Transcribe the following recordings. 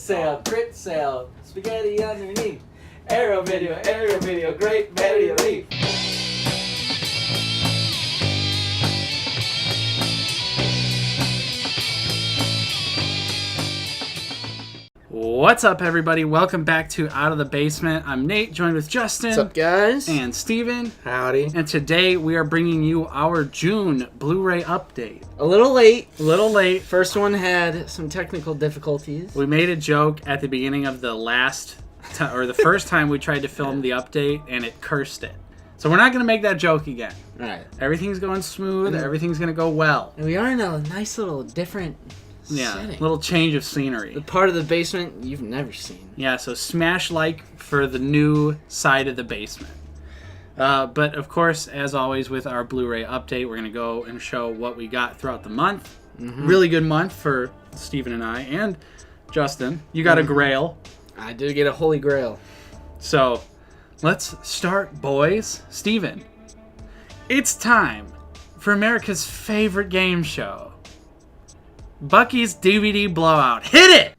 sail, crit sail, spaghetti underneath. Aero video, great Betty Leaf. What's up, everybody? Welcome back to Out of the Basement. I'm Nate, joined with Justin. What's up, guys? And Steven. Howdy. And today we are bringing you our June Blu-ray update. A little late. First one had some technical difficulties. We made a joke at the beginning of the the first time we tried to film the update, and it cursed it. So we're not going to make that joke again. All right. Everything's going smooth. Everything's going to go well. And we are in a nice little different setting. Little change of scenery. The part of the basement you've never seen. Yeah, so smash like for the new side of the basement. But of course, as always with our Blu-ray update, we're going to go and show what we got throughout the month. Mm-hmm. Really good month for Steven and I. And Justin, you got a grail. I did get a holy grail. So let's start, boys. Steven, it's time for America's favorite game show. Bucky's DVD Blowout. Hit it!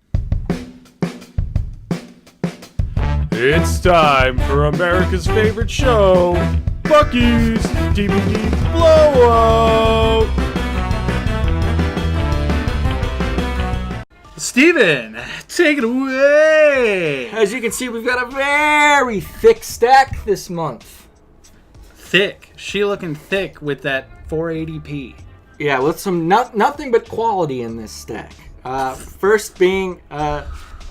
It's time for America's favorite show, Bucky's DVD Blowout! Steven, take it away! As you can see, we've got a very thick stack this month. Thick. She looking thick with that 480p. Yeah, with some nothing but quality in this stack. First being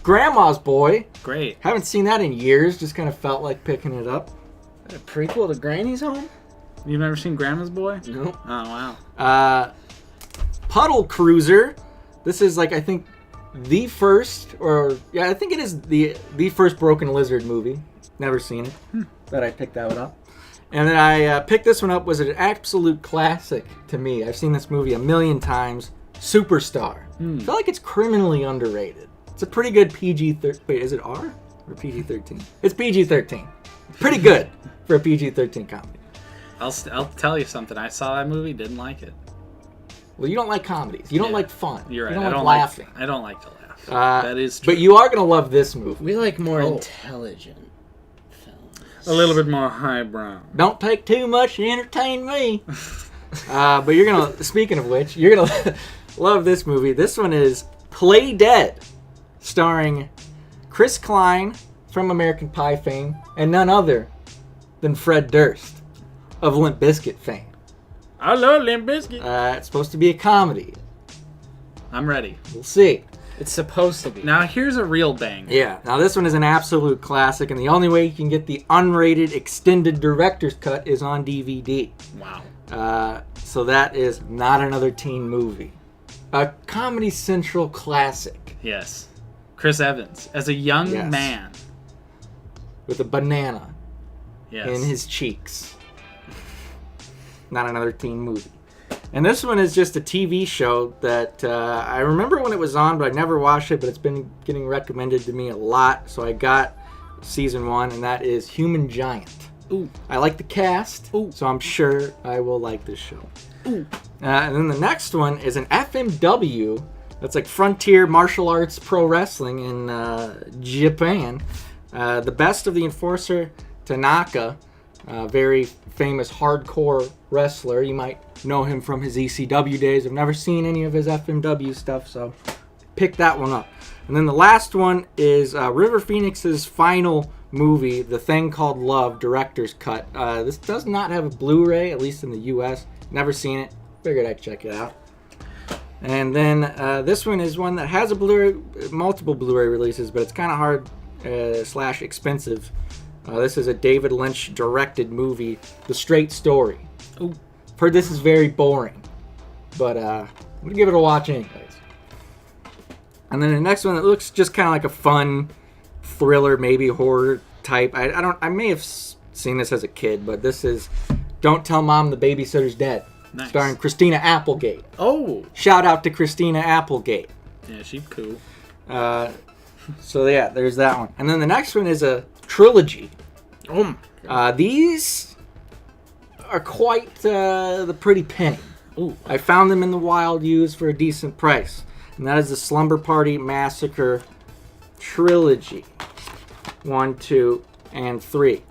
Grandma's Boy. Great. Haven't seen that in years. Just kind of felt like picking it up. A prequel to Granny's Home? You've never seen Grandma's Boy? Nope. Oh, wow. Puddle Cruiser. This is like, I think, the first, I think it is the first Broken Lizard movie. Never seen it. But I picked that one up. And then I picked this one up. Was an absolute classic to me. I've seen this movie a million times. Superstar. I feel like it's criminally underrated. It's a pretty good PG-13. Wait, is it R or PG-13? It's PG-13. Pretty good for a PG-13 comedy. I'll tell you something. I saw that movie, didn't like it. Well, you don't like comedies. You don't like fun. You're right. You don't like laughing. I don't like to laugh. That is true. But you are going to love this movie. We like more intelligent films. A little bit more highbrow. Don't take too much to entertain me. But you're going to, speaking of which, you're going to love this movie. This one is Play Dead, starring Chris Klein from American Pie fame, and none other than Fred Durst of Limp Bizkit fame. I love Limp Bizkit. It's supposed to be a comedy. I'm ready. We'll see. It's supposed to be. Now, here's a real banger. Yeah. Now, this one is an absolute classic, and the only way you can get the unrated extended director's cut is on DVD. Wow. So that is not another teen movie. A Comedy Central classic. Yes. Chris Evans as a young man. With a banana in his cheeks. Not another teen movie. And this one is just a TV show that I remember when it was on, but I never watched it, but it's been getting recommended to me a lot. So I got season 1, and that is Human Giant. Ooh. I like the cast, so I'm sure I will like this show. Ooh. And then the next one is an FMW. That's like Frontier Martial Arts Pro Wrestling in Japan. The Best of the Enforcer Tanaka, very famous hardcore wrestler. You might know him from his ECW days. I've never seen any of his FMW stuff, so pick that one up. And then the last one is River Phoenix's final movie, The Thing Called Love, director's cut. This does not have a Blu-ray, at least in the U.S. Never seen it. Figured I'd check it out. And then this one is one that has a Blu-ray, multiple Blu-ray releases, but it's kind of hard / expensive. This is a David Lynch directed movie, The Straight Story. Ooh. Heard this is very boring, but I'm gonna give it a watch anyways. And then the next one, it looks just kind of like a fun thriller, maybe horror type. I may have seen this as a kid, but this is Don't Tell Mom the Babysitter's Dead. Nice. Starring Christina Applegate. Oh. Shout out to Christina Applegate. Yeah, she's cool. So yeah, there's that one. And then the next one is a trilogy. These are quite the pretty penny. Ooh. I found them in the wild used for a decent price. And that is the Slumber Party Massacre trilogy. 1, 2, and 3.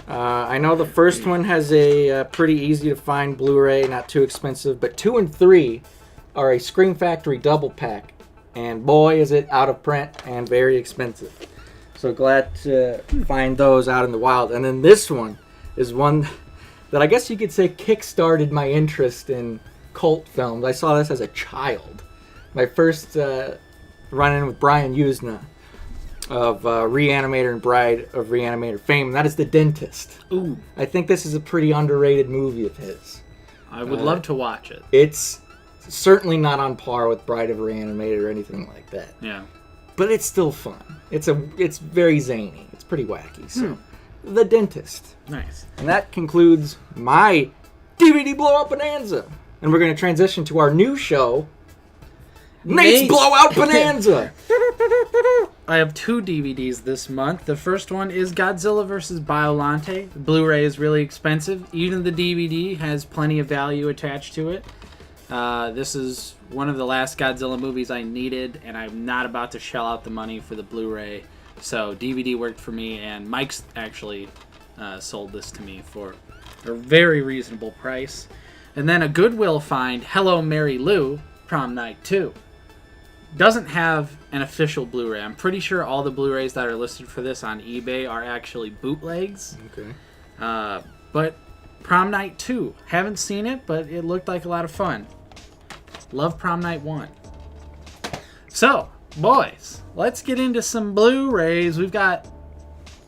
I know the first one has a pretty easy to find Blu-ray, not too expensive, but 2 and 3 are a Scream Factory double pack, and boy is it out of print and very expensive. So glad to find those out in the wild. And then this one is one that I guess you could say kickstarted my interest in cult films. I saw this as a child. My first run-in with Brian Usna of Reanimator and Bride of Reanimator fame. That is The Dentist. Ooh. I think this is a pretty underrated movie of his. I would love to watch it. It's certainly not on par with Bride of Reanimator or anything like that. Yeah. But it's still fun. It's very zany. It's pretty wacky. So, The Dentist. Nice. And that concludes my DVD Blowout Bonanza. And we're going to transition to our new show, Nate's Blowout Bonanza. I have 2 DVDs this month. The first one is Godzilla vs. Biollante. The Blu-ray is really expensive. Even the DVD has plenty of value attached to it. This is one of the last Godzilla movies I needed, and I'm not about to shell out the money for the Blu-ray. So DVD worked for me, and Mike's actually sold this to me for a very reasonable price. And then a Goodwill find, Hello Mary Lou, Prom Night 2. Doesn't have an official Blu-ray. I'm pretty sure all the Blu-rays that are listed for this on eBay are actually bootlegs. Okay. But Prom Night 2. Haven't seen it, but it looked like a lot of fun. Love Prom Night 1. So, boys, let's get into some Blu-rays. We've got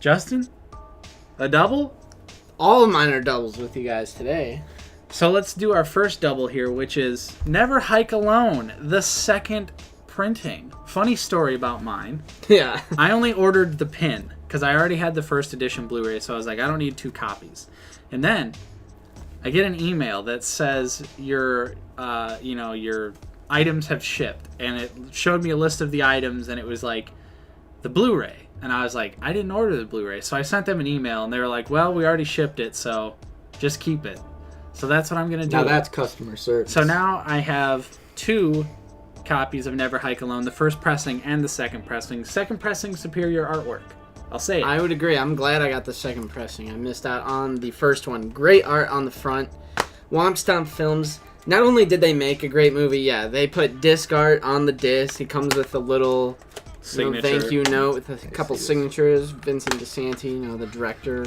Justin, a double. All of mine are doubles with you guys today. So let's do our first double here, which is Never Hike Alone, the second printing. Funny story about mine. Yeah. I only ordered the pin because I already had the first edition Blu-ray, so I was like, I don't need 2 copies. And then I get an email that says your items have shipped, and it showed me a list of the items, and it was like the Blu-ray, and I was like, I didn't order the Blu-ray, so I sent them an email, and they were like, well, we already shipped it, so just keep it. So that's what I'm gonna do. Now that's customer service. So now I have 2 copies of Never Hike Alone, the first pressing and the second pressing. Second pressing, superior artwork. I'll say it. I would agree. I'm glad I got the second pressing. I missed out on the first one. Great art on the front. Womp Stomp Films. Not only did they make a great movie, yeah, they put disc art on the disc. It comes with a little thank you note with a couple signatures. Vincent DeSanti, the director.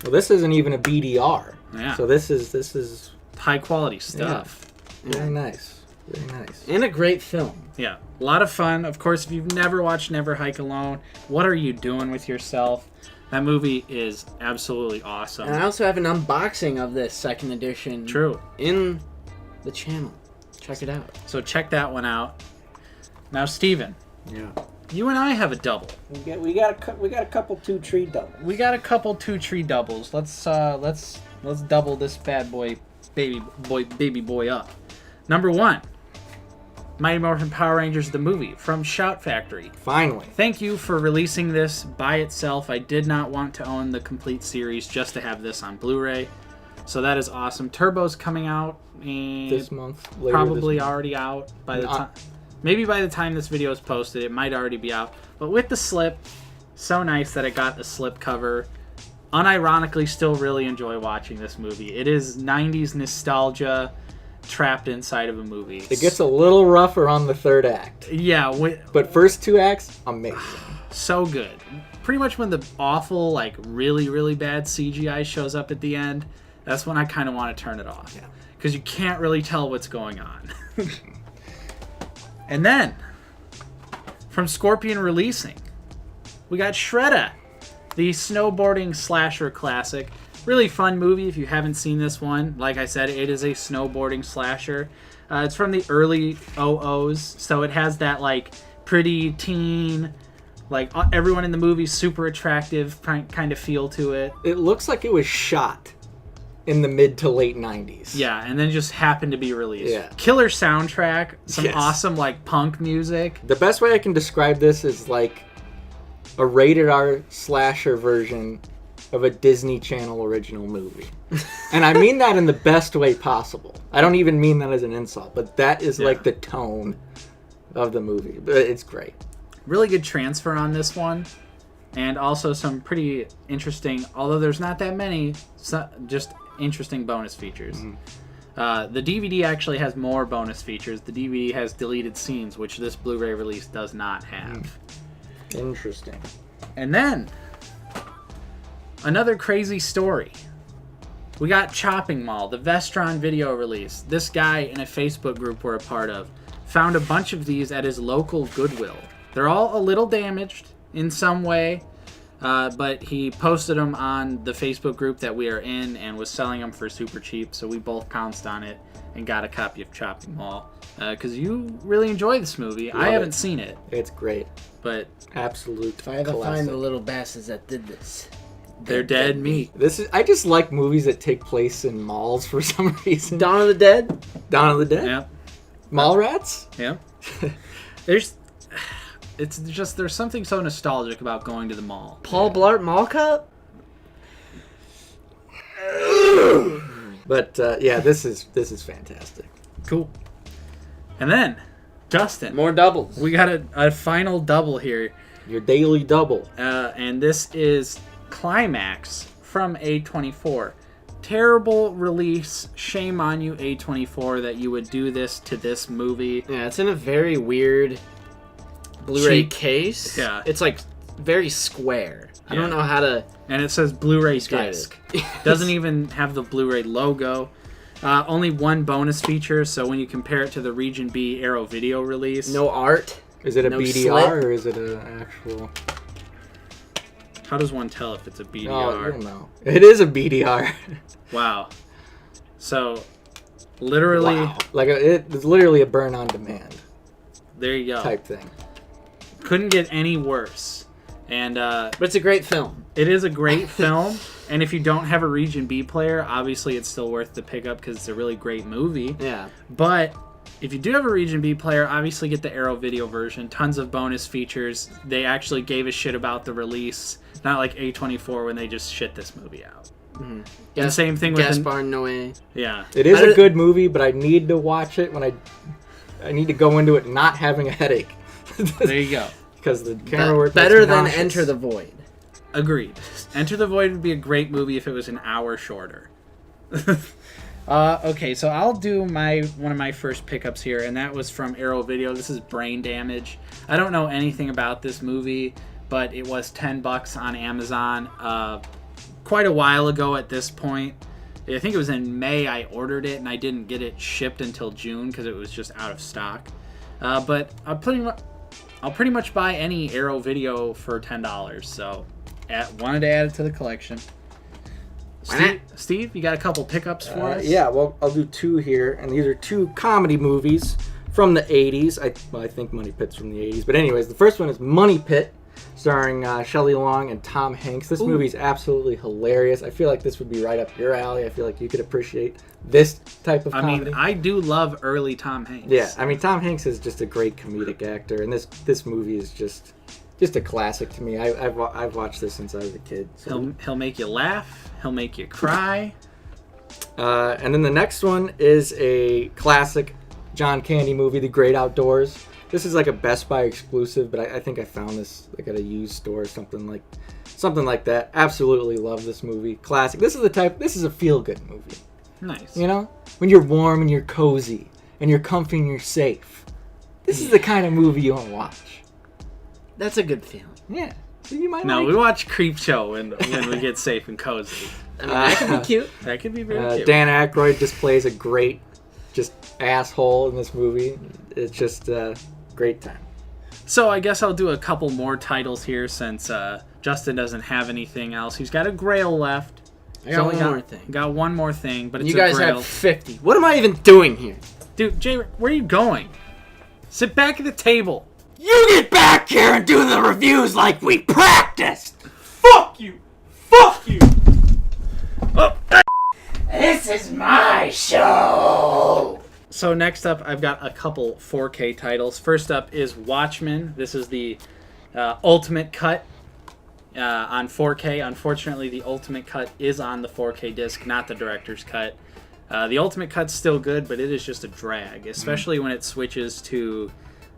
Well, this isn't even a BDR. Yeah. So this is high quality stuff. very nice. Very nice. And a great film. Yeah. A lot of fun. Of course, if you've never watched Never Hike Alone, what are you doing with yourself? That movie is absolutely awesome. And I also have an unboxing of this second edition. True. In the channel. Check it out. So check that one out. Now, Steven, Yeah. you and I have a double. We got a couple 2-tree doubles. We got a couple 2-tree doubles. Let's double this bad boy, baby boy up. Number 1, Mighty Morphin Power Rangers the movie from Shout Factory. Finally. Thank you for releasing this by itself. I did not want to own the complete series just to have this on Blu-ray. So that is awesome. Turbo's coming out This month. probably already out by the time. Maybe by the time this video is posted, it might already be out. But with the slip, so nice that it got the slip cover. Unironically, still really enjoy watching this movie. It is 90s nostalgia trapped inside of a movie. It gets a little rougher on the third act. Yeah. But first 2 acts, amazing. So good. Pretty much when the awful, really, really bad CGI shows up at the end, that's when I kind of want to turn it off. Yeah. Because you can't really tell what's going on. And then, from Scorpion Releasing, we got Shredda, the snowboarding slasher classic. Really fun movie if you haven't seen this one. Like I said, it is a snowboarding slasher. It's from the early 00s, so it has that pretty teen, everyone in the movie super attractive kind of feel to it. It looks like it was shot in the mid to late 90s. Yeah, and then just happened to be released. Yeah. Killer soundtrack, some Yes. awesome punk music. The best way I can describe this is like a rated R slasher version of a Disney Channel original movie. And I mean that in the best way possible. I don't even mean that as an insult, but that is like the tone of the movie. But it's great. Really good transfer on this one. And also some pretty interesting, although there's not that many, just interesting bonus features. The DVD actually has more bonus features. The DVD has deleted scenes, which this Blu-ray release does not have. Interesting. And then, another crazy story. We got Chopping Mall, the Vestron video release. This guy in a Facebook group we're a part of found a bunch of these at his local Goodwill. They're all a little damaged in some way, but he posted them on the Facebook group that we are in and was selling them for super cheap, so we both pounced on it and got a copy of Chopping Mall because you really enjoy this movie. I haven't seen it. It's great. But absolute If I ever classic. find the little bastards that did this, they're dead meat. I just like movies that take place in malls for some reason. Dawn of the Dead. Dawn of the Dead? Yep. Mallrats? Yep. There's something so nostalgic about going to the mall. Paul Blart Mall Cop. But this is fantastic. Cool. And then, Justin, More doubles. we got a final double here. Your daily double. And this is Climax from A24. Terrible release. Shame on you, A24, that you would do this to this movie. Yeah, it's in a very weird Blu-ray Cheap. case. Yeah. It's like very square. I don't Yeah. know how to And it says Blu-ray describe disc. it. Doesn't even have the Blu-ray logo. Only one bonus feature, so when you compare it to the Region B Arrow Video release... No art. Is it a No BDR slit? or is it an actual... How does one tell if it's a Oh, BDR? you don't know. It is a BDR. Wow. So, literally, Wow. Like, it's literally a burn on demand there you go. type thing. Couldn't get any worse. And But it's a great film. it is a great film. And if you don't have a Region B player, obviously it's still worth the pickup because it's a really great movie. Yeah. But if you do have a Region B player, obviously get the Arrow Video version. Tons of bonus features. They actually gave a shit about the release. Not like A24 when they just shit this movie out. And the same thing with... Gaspar Noé. Yeah. It is I a don't- good movie, but I need to watch it when I need to go into it not having a headache. There you go. Because the camera work Better makes me than nauseous. Enter the Void. Agreed. Enter the Void would be a great movie if it was an hour shorter. Okay, so I'll do one of my first pickups here, and that was from Arrow Video. This is Brain Damage. I don't know anything about this movie, but it was $10 on Amazon quite a while ago at this point. I think it was in May I ordered it, and I didn't get it shipped until June because it was just out of stock. But I'll pretty much buy any Arrow Video for $10, so wanted to add it to the collection. Steve, you got a couple pickups for us? Yeah, well, I'll do two here, and these are two comedy movies from the 80s. I think Money Pit's from the 80s, but anyways, the first one is Money Pit, starring Shelley Long and Tom Hanks. This movie is absolutely hilarious. I feel like this would be right up your alley. I feel like you could appreciate this type of comedy. I mean, I do love early Tom Hanks. Yeah, I mean, Tom Hanks is just a great comedic actor, and this movie is just a classic to me. I've watched this since I was a kid. So. He'll make you laugh. He'll make you cry. And then the next one is a classic John Candy movie, The Great Outdoors. This is like a Best Buy exclusive, but I think I found this like at a used store or something like that. Absolutely love this movie. Classic. This is a feel-good movie. Nice. You know? When you're warm and you're cozy and you're comfy and you're safe. This is the kind of movie you want to watch. That's a good feeling. Yeah. So you might No, like we watch Creep Show when we get safe and cozy. I mean, that could be cute. That could be very cute. Dan Aykroyd just plays a great just asshole in this movie. It's just a great time. So I guess I'll do a couple more titles here since Justin doesn't have anything else. He's got a Grail left. I got one more thing. Got one more thing, but it's You a guys Grail. have 50. What am I even doing here? Dude, Jay, where are you going? Sit back at the table. You get back here and do the reviews like we practiced! Fuck you! Fuck you! This is my show! So next up, I've got a couple 4K titles. First up is Watchmen. This is the Ultimate Cut on 4K. Unfortunately, the Ultimate Cut is on the 4K disc, not the Director's Cut. The Ultimate Cut's still good, but it is just a drag, especially when it switches to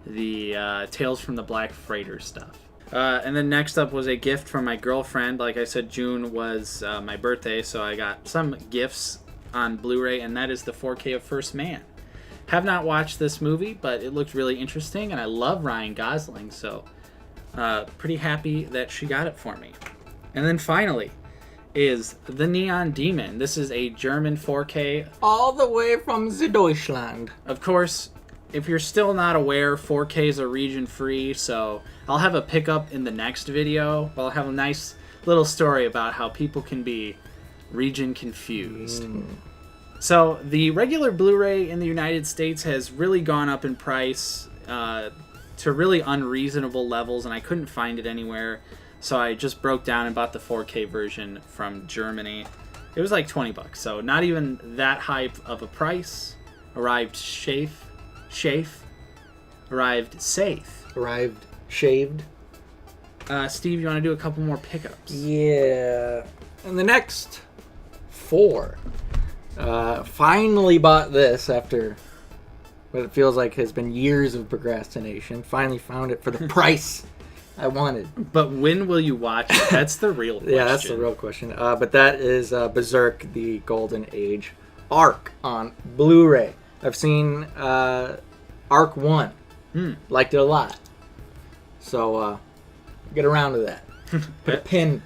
the Tales from the Black Freighter stuff. And then next up was a gift from my girlfriend. Like I said, June was my birthday, so I got some gifts on Blu-ray, and that is the 4K of First Man. Have not watched this movie, but it looked really interesting, and I love Ryan Gosling, so pretty happy that she got it for me. And then finally is The Neon Demon. This is a German 4K. All the way from the Deutschland. Of course, if you're still not aware, 4K is a region free, so I'll have a pickup in the next video. I'll have a nice little story about how people can be region confused. So the regular Blu-ray in the United States has really gone up in price to really unreasonable levels, and I couldn't find it anywhere. So I just broke down and bought the 4K version from Germany. It was like $20, so not even that high of a price. Arrived safe. Arrived safe. Arrived shaved. Steve, you want to do a couple more pickups? Yeah. And the next 4. Finally bought this after what it feels like has been years of procrastination. Finally found it for the price I wanted. But when will you watch it? That's the real question. Yeah, that's the real question. But that is Berserk, the Golden Age Arc on Blu-ray. I've seen Arc 1. Liked it a lot. So get around to that. Put a pin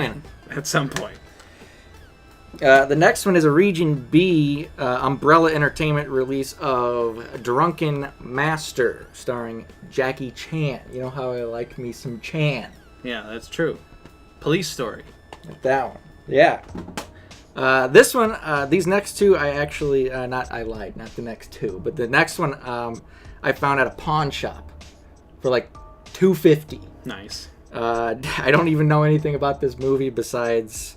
in it. At some point. The next one is a Region B Umbrella Entertainment release of Drunken Master, starring Jackie Chan. You know how I like me some Chan. Yeah, that's true. Police Story. Like that one. Yeah. This one, these next 2, I actually, I lied, not the next 2, but the next one I found at a pawn shop for like $2.50. Nice. I don't even know anything about this movie besides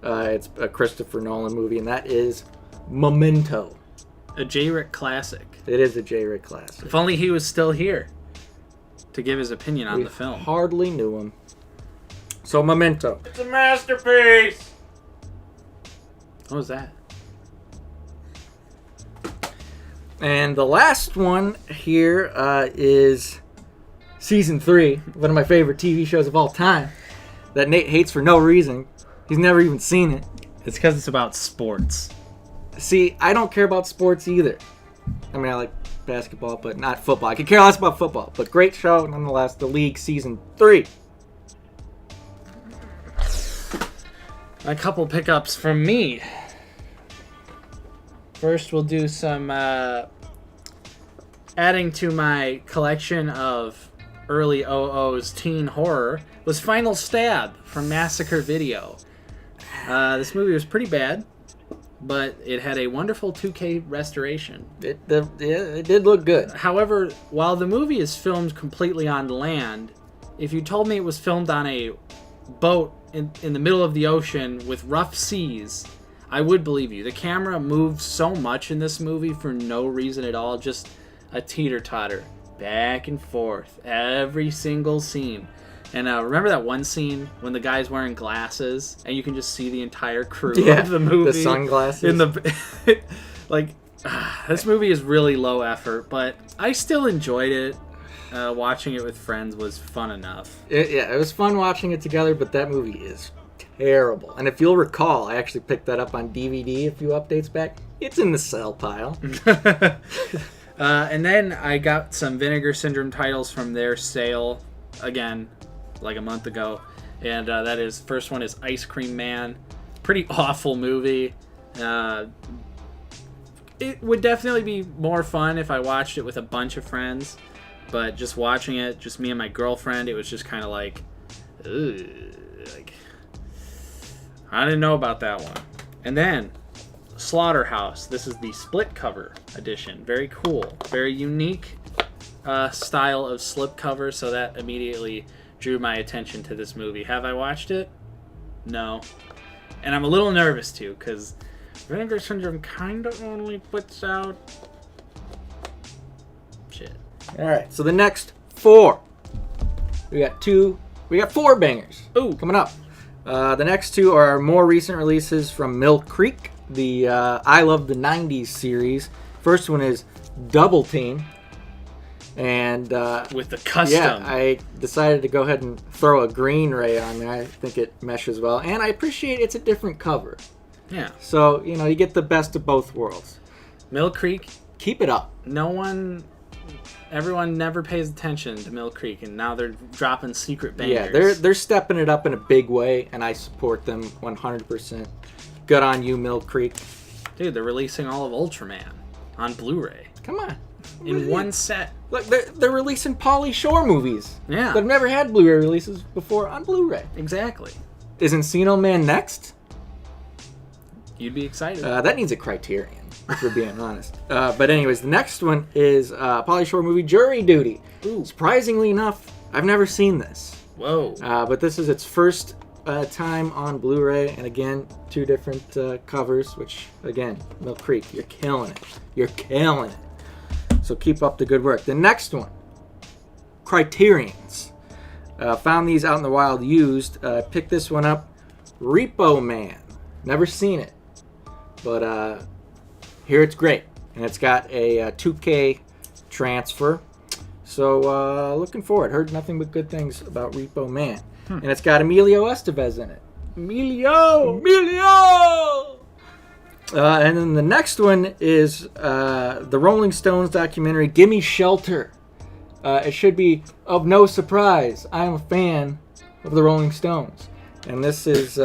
it's a Christopher Nolan movie, and that is Memento. A J-Rick classic. It is a J-Rick classic. If only he was still here to give his opinion on We the film. hardly knew him. So Memento. It's a masterpiece! What was that? And the last one here is Season 3, one of my favorite TV shows of all time, that Nate hates for no reason. He's never even seen it. It's because it's about sports. See, I don't care about sports either. I mean, I like basketball, but not football. I could care less about football, but great show nonetheless. The League Season 3. A couple pickups from me. First, we'll do some adding to my collection of early OO's teen horror was Final Stab from Massacre Video. This movie was pretty bad, but it had a wonderful 2K restoration. It did look good. However, while the movie is filmed completely on land, if you told me it was filmed on a boat in the middle of the ocean with rough seas, I would believe you. The camera moves so much in this movie for no reason at all, just a teeter-totter, back and forth, every single scene. And remember that one scene when the guy's wearing glasses and you can just see the entire crew of the movie? The sunglasses. In the this movie is really low effort, but I still enjoyed it. Watching it with friends was fun enough. It was fun watching it together, but that movie is terrible. And if you'll recall, I actually picked that up on DVD a few updates back. It's in the sell pile. And then I got some Vinegar Syndrome titles from their sale, again, like a month ago. And that is, first one is Ice Cream Man. Pretty awful movie. It would definitely be more fun if I watched it with a bunch of friends. But just watching it, just me and my girlfriend, it was just kind of like, ugh, like, I didn't know about that one. And then Slaughterhouse. This is the split cover edition. Very cool. Very unique style of slip cover, so that immediately drew my attention to this movie. Have I watched it? No. And I'm a little nervous too, because Vinegar Syndrome kind of only puts out shit. Alright, so the next 4. We got 4 bangers. Ooh. Coming up. The next 2 are more recent releases from Mill Creek, the I Love the 90s series. First one is Double Team. And with the custom. Yeah, I decided to go ahead and throw a green ray on there. I think it meshes well, and I appreciate it's a different cover. Yeah. So you get the best of both worlds. Mill Creek. Keep it up. Everyone never pays attention to Mill Creek, and now they're dropping secret bangers. Yeah, they're stepping it up in a big way, and I support them 100%. Good on you, Mill Creek. Dude, they're releasing all of Ultraman on Blu-ray. Come on. In one set. Look, they're releasing Pauly Shore movies. Yeah. That have never had Blu-ray releases before on Blu-ray. Exactly. Is Encino Man next? You'd be excited. That needs a Criterion, if we're being honest. But anyways, the next one is Pauly Shore movie Jury Duty. Ooh. Surprisingly enough, I've never seen this. Whoa. But this is its first time on Blu-ray, and again, 2 different covers, which, again, Mill Creek, you're killing it. You're killing it. So keep up the good work. The next one, Criterions. Found these out in the wild used. Picked this one up, Repo Man. Never seen it. But here it's great. And it's got a 2K transfer. So looking forward. Heard nothing but good things about Repo Man. And it's got Emilio Estevez in it. Emilio! And then the next one is the Rolling Stones documentary, Gimme Shelter. It should be of no surprise. I am a fan of the Rolling Stones. And this is...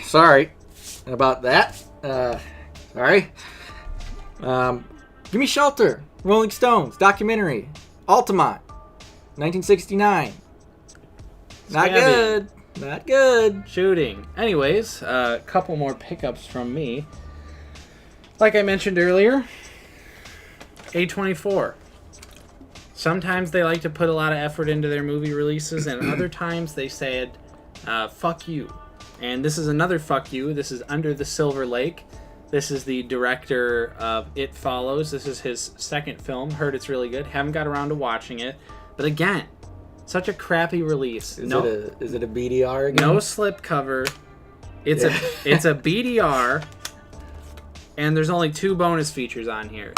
sorry about that. Sorry. Gimme Shelter, Rolling Stones documentary, Altamont, 1969. Not good. Not good. Shooting. Anyways, a couple more pickups from me. Like I mentioned earlier, A24. Sometimes they like to put a lot of effort into their movie releases, and other times they said, fuck you. And this is another fuck you. This is Under the Silver Lake. This is the director of It Follows. This is his second film. Heard it's really good. Haven't got around to watching it. But again, such a crappy release. Is it a BDR again? No slipcover. It's a BDR, and there's only 2 bonus features on here.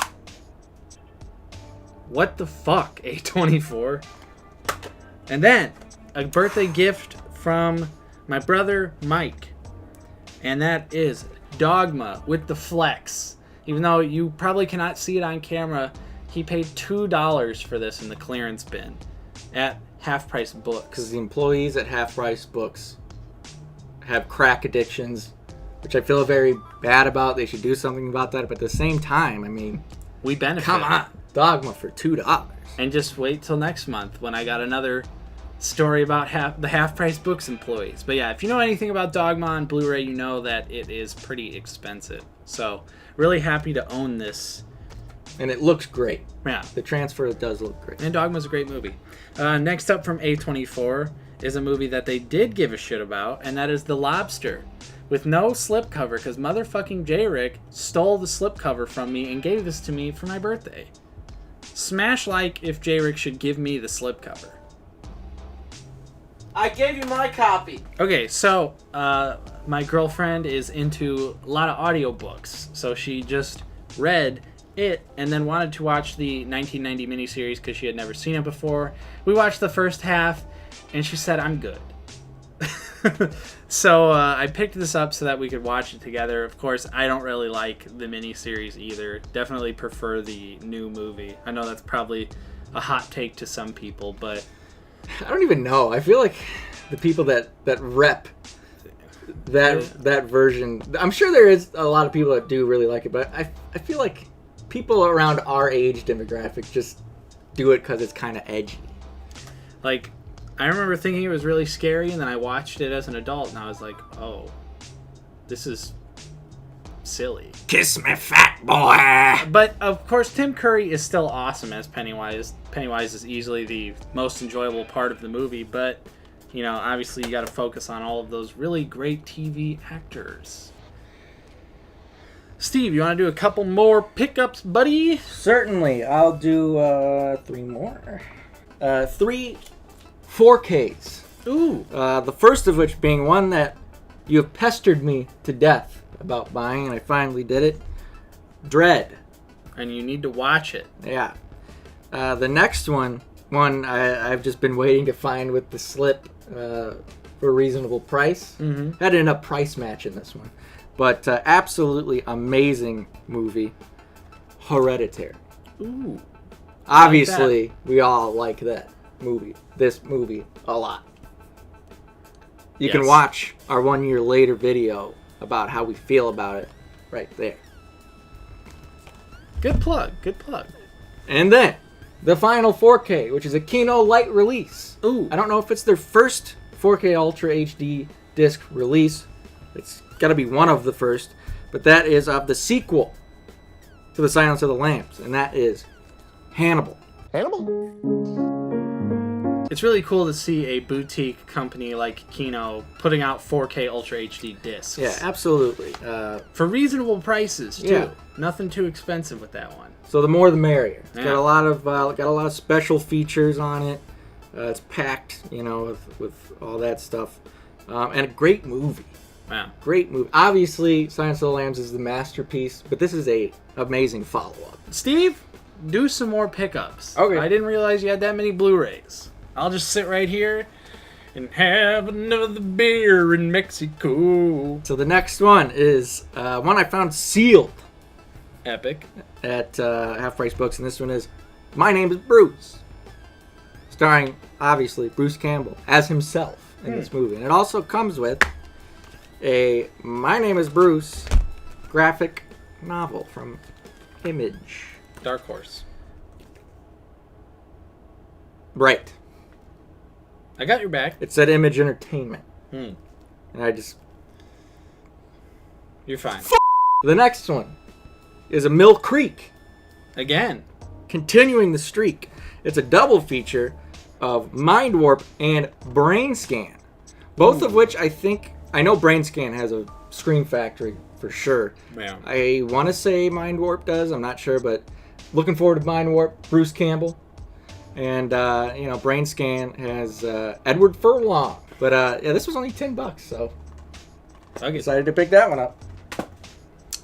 What the fuck, A24? And then a birthday gift from my brother Mike, and that is Dogma with the Flex. Even though you probably cannot see it on camera, he paid $2 for this in the clearance bin at Half Price Books. Because the employees at Half Price Books have crack addictions, which I feel very bad about. They should do something about that. But at the same time, I mean, we benefit. Come on, Dogma for $2. And just wait till next month when I got another story about the Half Price Books employees. But yeah, if you know anything about Dogma on Blu-ray, you know that it is pretty expensive. So really happy to own this. And it looks great. Yeah. The transfer does look great. And Dogma's a great movie. Next up from A24 is a movie that they did give a shit about, and that is The Lobster. With no slipcover, because motherfucking J-Rick stole the slipcover from me and gave this to me for my birthday. Smash like if J-Rick should give me the slipcover. I gave you my copy. Okay, so my girlfriend is into a lot of audiobooks, so she just read it and then wanted to watch the 1990 miniseries because she had never seen it before. We watched the first half, and she said, I'm good. So I picked this up so that we could watch it together. Of course, I don't really like the miniseries either. Definitely prefer the new movie. I know that's probably a hot take to some people, but... I don't even know. I feel like the people that rep that version... I'm sure there is a lot of people that do really like it, but I feel like people around our age demographic just do it because it's kind of edgy. Like... I remember thinking it was really scary, and then I watched it as an adult, and I was like, oh, this is silly. Kiss me, fat boy! But, of course, Tim Curry is still awesome as Pennywise. Pennywise is easily the most enjoyable part of the movie, but, you know, obviously you got to focus on all of those really great TV actors. Steve, you want to do a couple more pickups, buddy? Certainly. I'll do 3 more. 3 4Ks. Ooh. The first of which being one that you have pestered me to death about buying, and I finally did it. Dread. And you need to watch it. Yeah. The next one I've just been waiting to find with the slip for a reasonable price. Mm-hmm. Had to end up price matching this one. But absolutely amazing movie, Hereditary. Ooh. Obviously, we all like this movie, a lot. You can Yes. watch our 1 year later video about how we feel about it right there. Good plug. Good plug. And then, the final 4K, which is a Kino Light release. Ooh. I don't know if it's their first 4K Ultra HD disc release. It's got to be one of the first. But that is of the sequel to The Silence of the Lambs. And that is Hannibal. It's really cool to see a boutique company like Kino putting out 4K Ultra HD discs. Yeah, absolutely. For reasonable prices, too. Yeah. Nothing too expensive with that one. So the more the merrier. It's Yeah. got a lot of special features on it. It's packed, with all that stuff. And a great movie. Wow. Great movie. Obviously, Silence of the Lambs is the masterpiece, but this is a amazing follow-up. Steve, do some more pickups. Okay. I didn't realize you had that many Blu-rays. I'll just sit right here and have another beer in Mexico. So the next one is one I found sealed Epic. at Half Price Books, and this one is My Name is Bruce, starring, obviously, Bruce Campbell as himself in this movie. And it also comes with a My Name is Bruce graphic novel from Image. Dark Horse. Right. I got your back. It said Image Entertainment. Hmm. And I just... You're fine. The next one is a Mill Creek. Again. Continuing the streak. It's a double feature of Mind Warp and Brain Scan. Both of which I know Brain Scan has a Scream Factory for sure. Yeah. I want to say Mind Warp does. I'm not sure, but looking forward to Mind Warp. Bruce Campbell. And, Brain Scan has Edward Furlong. But, this was only $10, so Okay. decided to pick that one up.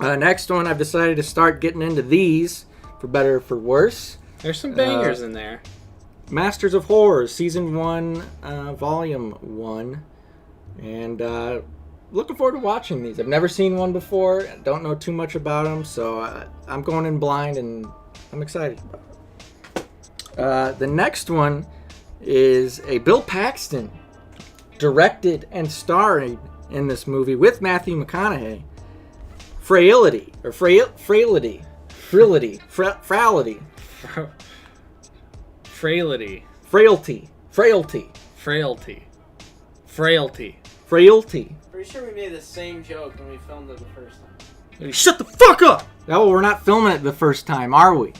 Next one, I've decided to start getting into these, for better or for worse. There's some bangers in there. Masters of Horror, Season 1, Volume 1. And looking forward to watching these. I've never seen one before. Don't know too much about them, so I'm going in blind, and I'm excited about it. The next one is a Bill Paxton directed and starring in this movie with Matthew McConaughey. Frailty. Frailty. Pretty sure we made the same joke when we filmed it the first time. Shut the fuck up! Oh, we're not filming it the first time, are we?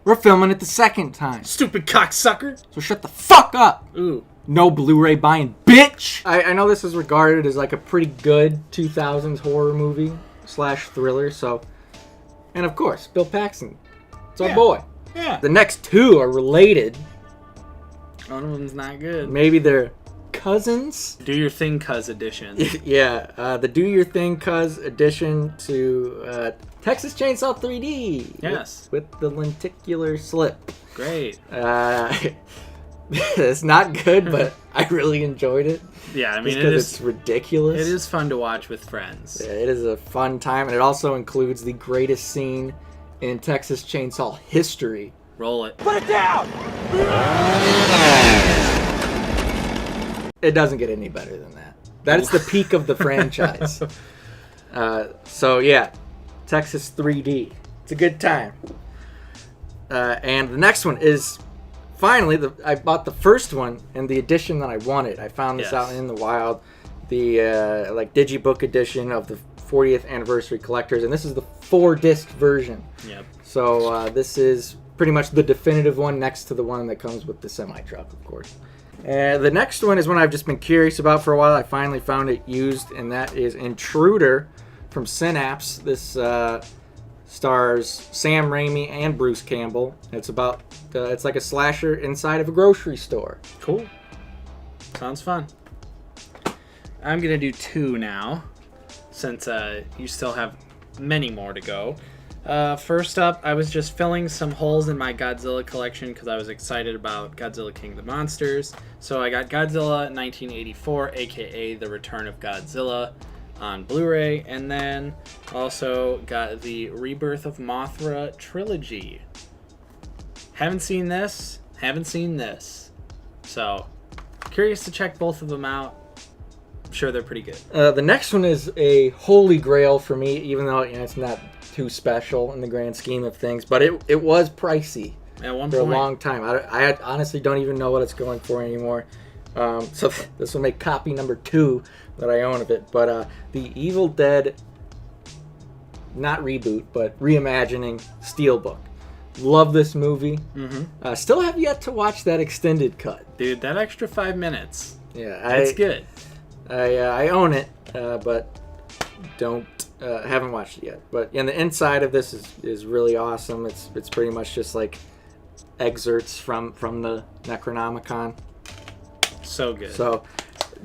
We're filming it the second time. Stupid cocksucker! So shut the fuck up! Ooh. No Blu-ray buying, bitch! I know this is regarded as like a pretty good 2000s horror movie / thriller, so... And of course, Bill Paxton. It's our boy. Yeah. The next two are related. One of them's not good. Maybe they're cousins? Do Your Thing Cuz edition. Yeah, the Do Your Thing Cuz edition to Texas Chainsaw 3D. Yes. With the lenticular slip. Great. It's not good, but I really enjoyed it. Yeah, I mean, it's ridiculous. It is fun to watch with friends. Yeah, it is a fun time, and it also includes the greatest scene in Texas Chainsaw history. Roll it. Put it down! It doesn't get any better than that. That is the peak of the franchise. So yeah, Texas 3D. It's a good time. And the next one is finally I bought the first one and the edition that I wanted. I found this out in the wild, the digibook edition of the 40th anniversary collectors, and this is the 4-disc version. Yep. So this is pretty much the definitive one next to the one that comes with the semi-truck, of course. The next one is one I've just been curious about for a while. I finally found it used, and that is Intruder from Synapse. This stars Sam Raimi and Bruce Campbell. It's about it's like a slasher inside of a grocery store. Cool. Sounds fun. I'm gonna do 2 now, since you still have many more to go. First up, I was just filling some holes in my Godzilla collection because I was excited about Godzilla King of the Monsters. So I got Godzilla 1984, aka The Return of Godzilla, on Blu-ray, and then also got the Rebirth of Mothra trilogy. Haven't seen this. So, curious to check both of them out. I'm sure they're pretty good. The next one is a holy grail for me, even though it's not too special in the grand scheme of things, but it was pricey At one for point. a long time. I honestly don't even know what it's going for anymore. So this will make copy number 2 that I own of it. But the Evil Dead, not reboot, but reimagining Steelbook. Love this movie. Mm-hmm. Still have yet to watch that extended cut. Dude, that extra 5 minutes. Yeah, It's good. I own it, but haven't watched it yet. But and the inside of this is really awesome. It's pretty much just like excerpts from the Necronomicon. So good. So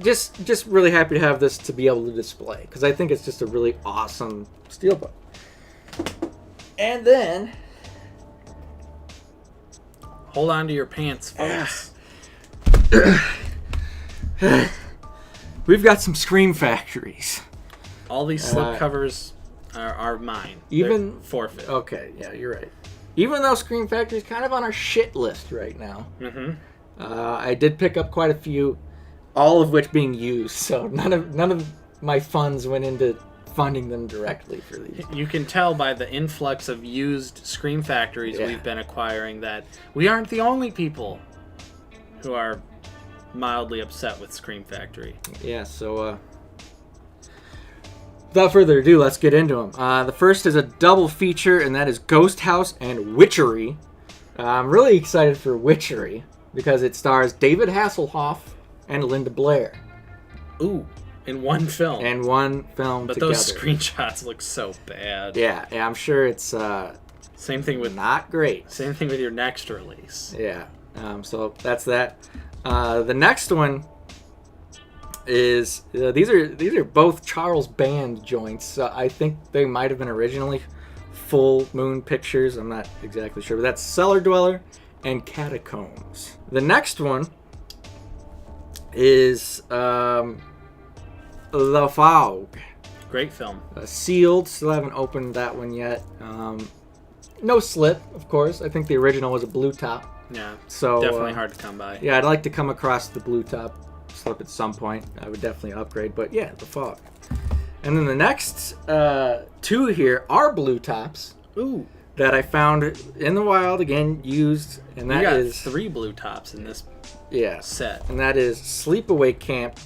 just really happy to have this to be able to display, because I think it's just a really awesome steelbook. And then Hold on to your pants, folks. we've got some Scream Factories. All these slip covers are mine. Even- They're forfeit. Okay, yeah, you're right. Even though Scream Factory is kind of on our shit list right now, Mm-hmm. I did pick up quite a few, all of which being used. So none of my funds went into funding them directly for these. You can tell by the influx of used Scream Factories Yeah. we've been acquiring that we aren't the only people who are mildly upset with Scream Factory. Yeah, so without further ado, let's get into them. The first is a double feature, and that is Ghost House and Witchery. I'm really excited for Witchery because it stars David Hasselhoff and Linda Blair Ooh, in one film. in one film but together. those screenshots look so bad. Yeah, I'm sure it's Same thing with not great. Same thing with your next release. Yeah, so that's that. The next one is these are both Charles Band joints. So I think they might have been originally Full Moon Pictures. I'm not exactly sure, but that's Cellar Dweller and Catacombs. The next one is The Fog. Great film. Sealed. Still haven't opened that one yet. No slip, of course. I think the original was a blue top. Yeah, So definitely hard to come by. Yeah, I'd like to come across the blue top slip at some point. I would definitely upgrade, but yeah, The Fog. And then the next 2 here are blue tops Ooh, that I found in the wild, again, used, and we that got is 3 blue tops in this yeah, set. and that is Sleepaway Camp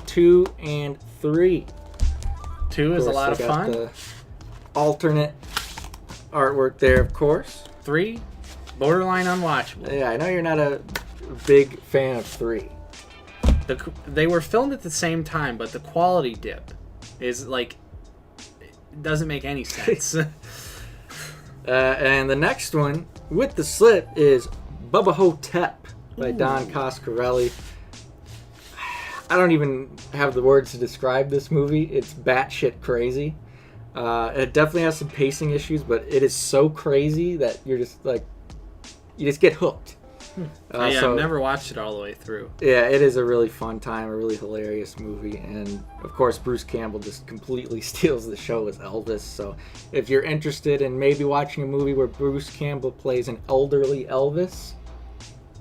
2 and 3. 2 is a lot of they got fun. the alternate artwork there, of course. 3, borderline unwatchable. Yeah, I know you're not a big fan of 3. They were filmed at the same time, but the quality dip is like, it doesn't make any sense. And the next one with the slip is Bubba Hotep by Don Coscarelli. I don't even have the words to describe this movie. It's batshit crazy. It definitely has some pacing issues, but it is so crazy that you're just like, you just get hooked. Yeah, so- I've never watched it all the way through. Yeah, it is a really fun time, a really hilarious movie, and of course Bruce Campbell just completely steals the show as Elvis. So if you're interested in maybe watching a movie where Bruce Campbell plays an elderly Elvis,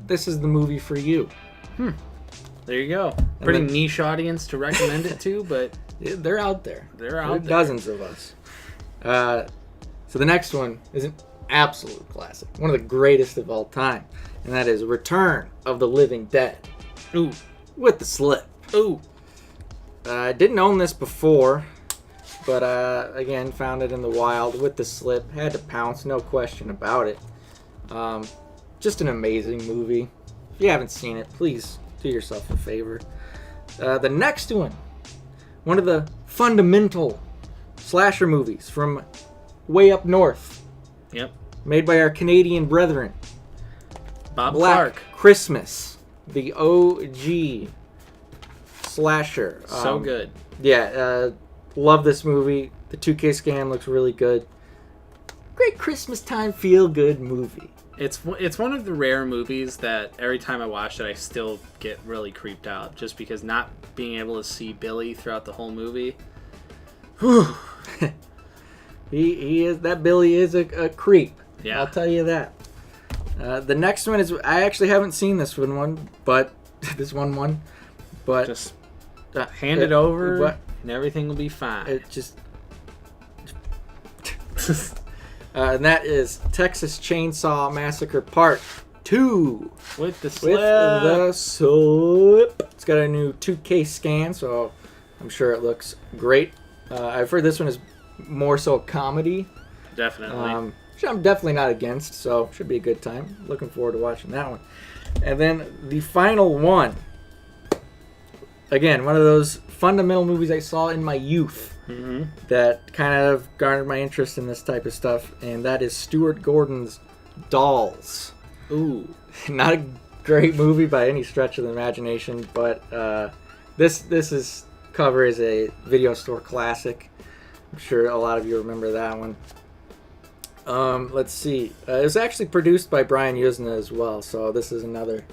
this is the movie for you. There you go. Pretty then- niche audience to recommend it to, but They're out there. they're There out are there. dozens of us. So the next one is an absolute classic, one of the greatest of all time, and that is Return of the Living Dead Ooh, with the slip. ooh. I didn't own this before, but again, found it in the wild with the slip. Had to pounce, no question about it. Just an amazing movie. If you haven't seen it, please do yourself a favor. The next one of the fundamental slasher movies from way up north, Yep. made by our Canadian brethren. Bob Black Clark. Christmas, the OG slasher. So good. Yeah, love this movie. The 2K scan looks really good. great Christmas time feel good movie. It's one of the rare movies that every time I watch it, I still get really creeped out, just because not being able to see Billy throughout the whole movie. Whew. He is, that Billy is a creep. Yeah. I'll tell you that. The next one is, I actually haven't seen this one, but but Just hand it over, but and everything will be fine. it just. And that is Texas Chainsaw Massacre Part 2. With the With slip. the slip. It's got a new 2K scan, so I'm sure it looks great. I've heard this one is more so comedy, Definitely. which I'm definitely not against, so should be a good time. Looking forward to watching that one. And then the final one. Again, one of those fundamental movies I saw in my youth that kind of garnered my interest in this type of stuff, and that is Stuart Gordon's Dolls. Ooh. Not a great movie by any stretch of the imagination, but this cover is a video store classic. I'm sure a lot of you remember that one. Let's see. It was actually produced by Brian Yuzna as well, so this is another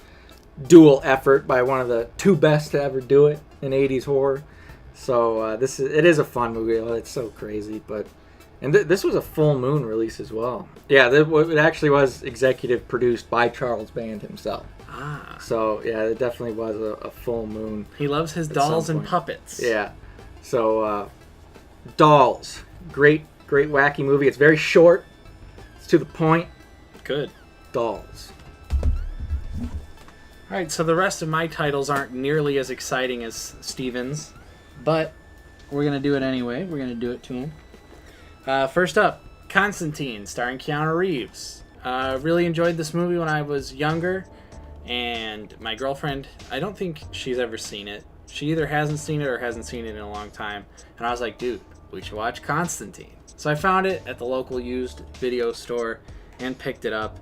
dual effort by one of the two best to ever do it in 80s horror. So it is a fun movie. Oh, it's so crazy, but this was a full moon release as well. Yeah, it actually was executive produced by Charles Band himself. Ah. So yeah, it definitely was a full moon. He loves his At dolls some and point. puppets. Yeah. So Dolls, great wacky movie. It's very short. It's to the point. Good. Dolls. All right, so the rest of my titles aren't nearly as exciting as Steven's, but we're going to do it anyway. We're going to do it to him. First up, Constantine, starring Keanu Reeves. Really enjoyed this movie when I was younger, and my girlfriend, I don't think she's ever seen it. She either hasn't seen it or hasn't seen it in a long time, and I was like, dude, we should watch Constantine. So I found it at the local used video store and picked it up.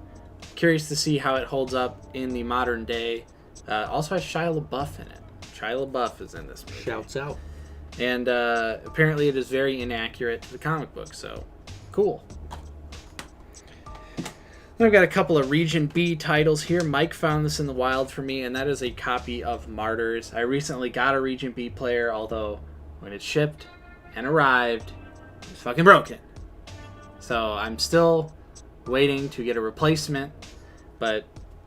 Curious to see how it holds up in the modern day. Also has Shia LaBeouf in it. Shia LaBeouf is in this movie. Shouts out. And apparently it is very inaccurate to the comic book, so cool. Then I've got a couple of Region B titles here. Mike found this in the wild for me, and that is a copy of Martyrs. I recently got a Region B player, although when it shipped and arrived, it was fucking broken. So I'm still waiting to get a replacement, but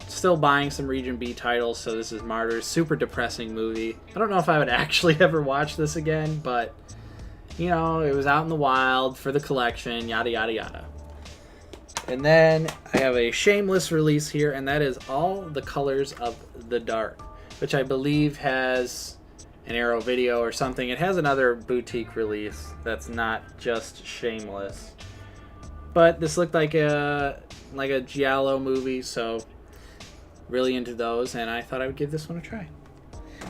still buying some Region B titles. So this is Martyrs, super depressing movie. I don't know if I would actually ever watch this again, but you know, it was out in the wild for the collection, yada yada yada. And then I have a shameless release here, and that is All the Colors of the Dark, which I believe has an Arrow Video or something. It has another boutique release that's not just shameless. But this looked like a giallo movie, so really into those, and I thought I would give this one a try.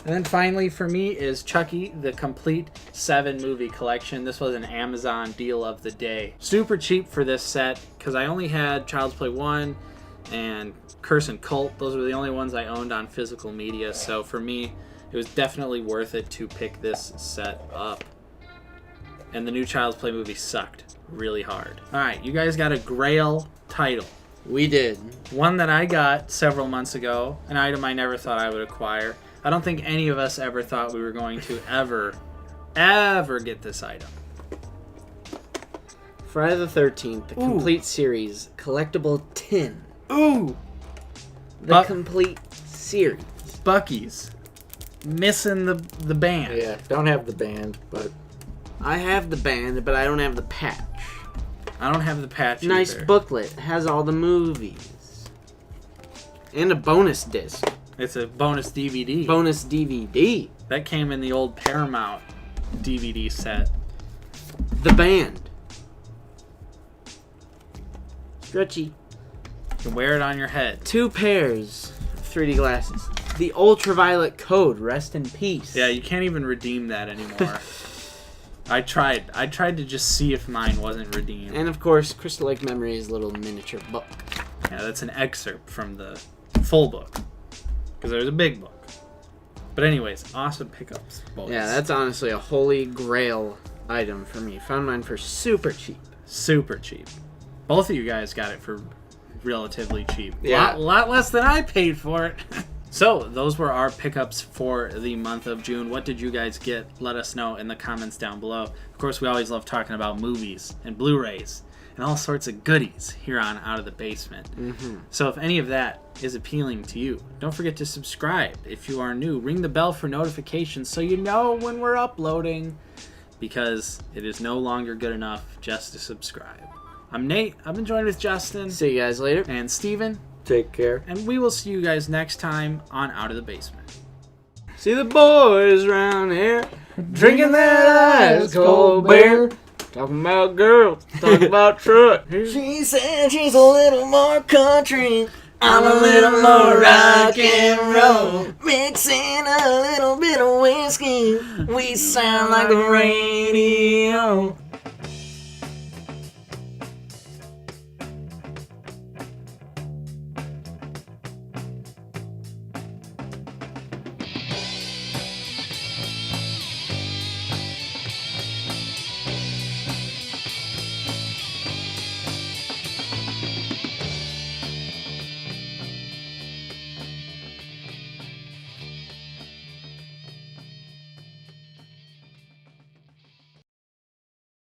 And then finally for me is Chucky, the complete 7-movie collection. This was an Amazon deal of the day. Super cheap for this set, because I only had Child's Play 1 and Curse and Cult. Those were the only ones I owned on physical media, so for me, it was definitely worth it to pick this set up. And the new Child's Play movie sucked really hard. Alright, you guys got a Grail title. We did. One that I got several months ago, an item I never thought I would acquire. I don't think any of us ever thought we were going to ever get this item. Friday the 13th, the complete series, collectible 10. Ooh! The complete series. Bucky's. Missing the band. Yeah, don't have the band, but I have the band, but I don't have the patch. I don't have the patch Nice either. booklet. Has all the movies. And a bonus disc. It's a bonus DVD. Bonus DVD. That came in the old Paramount DVD set. The band. Stretchy. You can wear it on your head. 2 pairs of 3D glasses. The ultraviolet code. Rest in peace. Yeah, you can't even redeem that anymore. I tried to just see if mine wasn't redeemed. And of course, Crystal Lake Memory's little miniature book. Yeah, that's an excerpt from the full book. Because there's a big book. But anyways, awesome pickups, boys. Yeah, that's honestly a holy grail item for me. Found mine for super cheap. super cheap. Both of you guys got it for relatively cheap. Yeah. Lot less than I paid for it. So, those were our pickups for the month of June. What did you guys get? Let us know in the comments down below. Of course, we always love talking about movies and Blu-rays and all sorts of goodies here on Out of the Basement. So if any of that is appealing to you, don't forget to subscribe. If you are new, ring the bell for notifications so you know when we're uploading, because it is no longer good enough just to subscribe. I'm Nate. I've been joined with Justin. See you guys later. And Steven. Take care. And we will see you guys next time on Out of the Basement. See the boys around here drinking that ice cold beer. Talking about girls, talking about truck. She said she's a little more country. I'm a little more rock and roll. Mixing a little bit of whiskey. We sound like the radio.